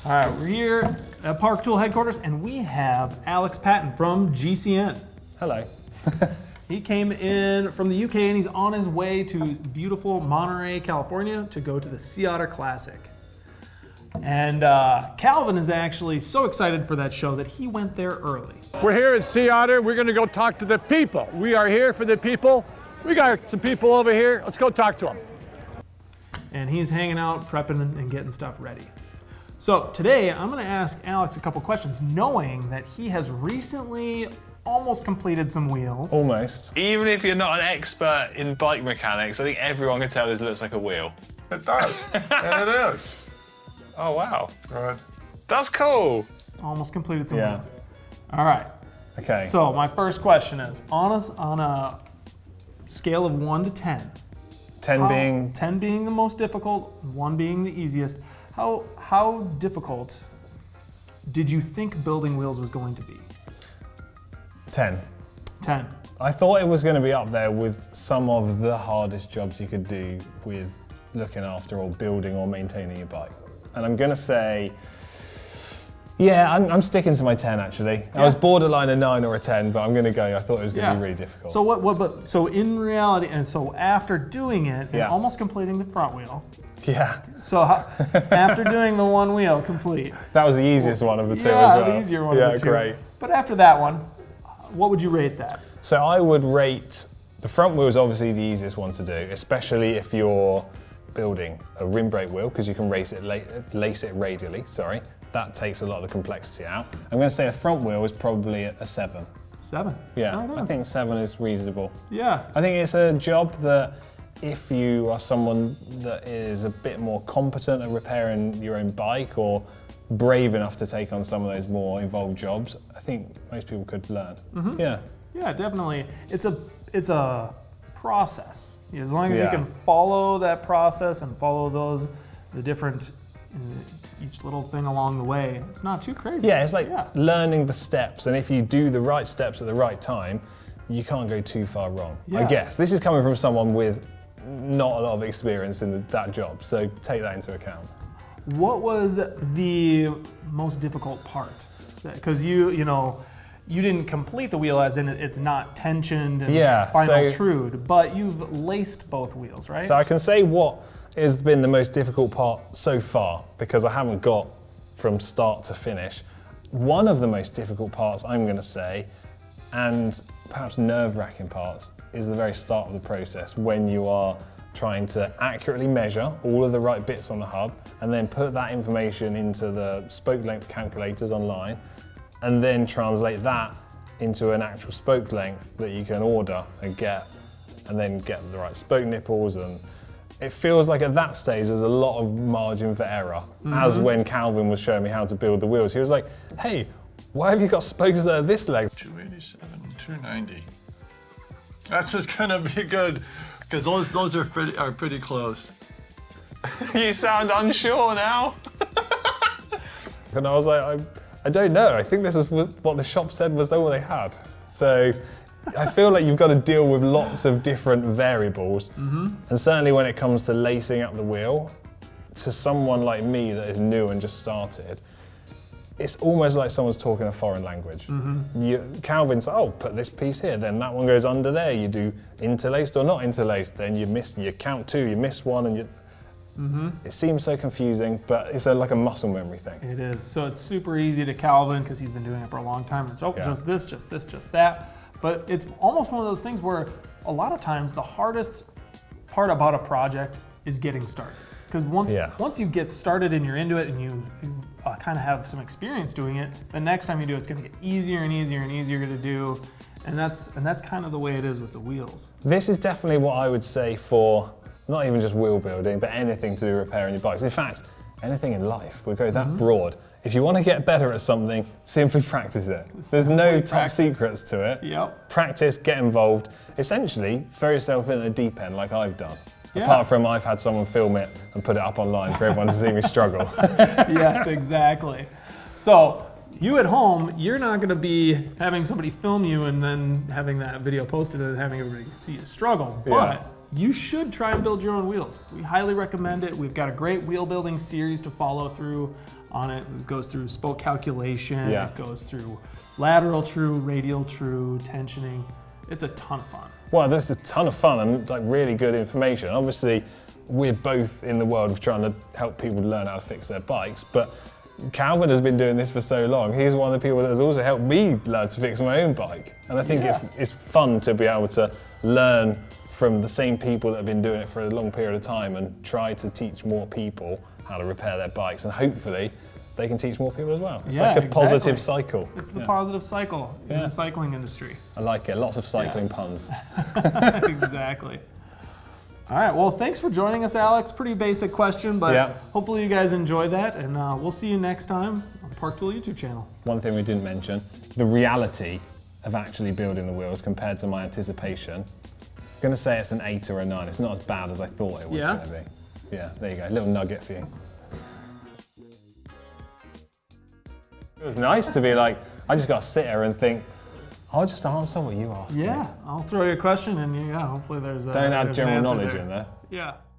All right, we're here at Park Tool headquarters, and we have Alex Paton from GCN. Hello. He came in from the UK, and he's on his way to beautiful Monterey, California, to go to the Sea Otter Classic. And Calvin is actually so excited for that show that he went there early. We're here at Sea Otter. We're going to go talk to the people. We are here for the people. We got some people over here. Let's go talk to them. And he's hanging out, prepping and getting stuff ready. So today I'm going to ask Alex a couple questions, knowing that he has recently almost completed some wheels. Almost. Even if you're not an expert in bike mechanics, I think everyone can tell this looks like a wheel. It does, and it is. Oh, wow. Good. That's cool. Almost completed some wheels. All right. Okay. So my first question is, on a scale of 1 to 10, 10 being the most difficult, 1 being the easiest, how difficult did you think building wheels was going to be? 10. 10. I thought it was going to be up there with some of the hardest jobs you could do with looking after or building or maintaining your bike. And I'm going to say, yeah, I'm sticking to my 10 actually. I was borderline a 9 or a 10, but I'm going to go, I thought it was going to be really difficult. So so in reality, and so after doing it and almost completing the front wheel. Yeah. So after doing the one wheel complete. That was the easiest one of the two as well. Yeah, the easier one of the two. Yeah, great. But after that one, what would you rate that? So I would rate, the front wheel is obviously the easiest one to do, especially if you're building a rim brake wheel, because you can lace it radially, sorry. That takes a lot of the complexity out. I'm going to say a front wheel is probably a 7. 7? Yeah, I think 7 is reasonable. Yeah. I think it's a job that if you are someone that is a bit more competent at repairing your own bike or brave enough to take on some of those more involved jobs, I think most people could learn. Mm-hmm. Yeah. Yeah, definitely. It's a process. As long as you can follow that process and follow the different, each little thing along the way, it's not too crazy. Yeah, it's like learning the steps, and if you do the right steps at the right time, you can't go too far wrong. I guess. This is coming from someone with not a lot of experience in that job, so take that into account. What was the most difficult part? Because you didn't complete the wheel, as in it's not tensioned and final trued, but you've laced both wheels, right? So I can say what has been the most difficult part so far, because I haven't got from start to finish. One of the most difficult parts, I'm going to say, and perhaps nerve-wracking parts, is the very start of the process, when you are trying to accurately measure all of the right bits on the hub and then put that information into the spoke length calculators online and then translate that into an actual spoke length that you can order and then get the right spoke nipples. And it feels like at that stage there's a lot of margin for error. As when Calvin was showing me how to build the wheels, he was like, hey, why have you got spokes that are this length? 287, 290. That's just gonna be good, because those are pretty close. You sound unsure now. And I was like, I don't know. I think this is what the shop said was all they had. So I feel like you've got to deal with lots of different variables. And certainly when it comes to lacing up the wheel, to someone like me that is new and just started, it's almost like someone's talking a foreign language. Calvin's, oh, put this piece here, then that one goes under there. You do interlaced or not interlaced, then you count 2, you miss 1, and it seems so confusing, but it's like a muscle memory thing. It is. So it's super easy to Calvin because he's been doing it for a long time. It's just this, just this, just that. But it's almost one of those things where a lot of times the hardest part about a project is getting started. Because once you get started and you're into it and you kind of have some experience doing it, the next time you do it, it's going to get easier and easier and easier to do. And that's kind of the way it is with the wheels. This is definitely what I would say for not even just wheel building, but anything to do with repairing your bikes. In fact, anything in life. We go that broad. If you want to get better at something, simply practice it. There's no top secrets to it. Yep. Practice, get involved. Essentially, throw yourself in the deep end like I've done. Apart from I've had someone film it and put it up online for everyone to see me struggle. Yes, exactly. So you at home, you're not going to be having somebody film you and then having that video posted and having everybody see you struggle. But you should try and build your own wheels. We highly recommend it. We've got a great wheel building series to follow through on it. It goes through spoke calculation, Yeah. it goes through lateral true, radial true, tensioning. It's a ton of fun. Well, there's a ton of fun and like really good information. Obviously, we're both in the world of trying to help people learn how to fix their bikes, but Calvin has been doing this for so long. He's one of the people that has also helped me learn to fix my own bike. And I think it's fun to be able to learn from the same people that have been doing it for a long period of time and try to teach more people how to repair their bikes. And hopefully they can teach more people as well. It's like a positive cycle. It's the positive cycle in the cycling industry. I like it. Lots of cycling puns. Exactly. All right, well, thanks for joining us, Alex. Pretty basic question, but hopefully you guys enjoyed that, and we'll see you next time on the Park Tool YouTube channel. One thing we didn't mention, the reality of actually building the wheels compared to my anticipation. I'm going to say it's an 8 or a 9. It's not as bad as I thought it was going to be. Yeah, there you go. A little nugget for you. It was nice to be like, I just got to sit here and think, I'll just answer what you ask me. Yeah, I'll throw you a question and hopefully there's Don't add there's general an answer knowledge there. in there. Yeah.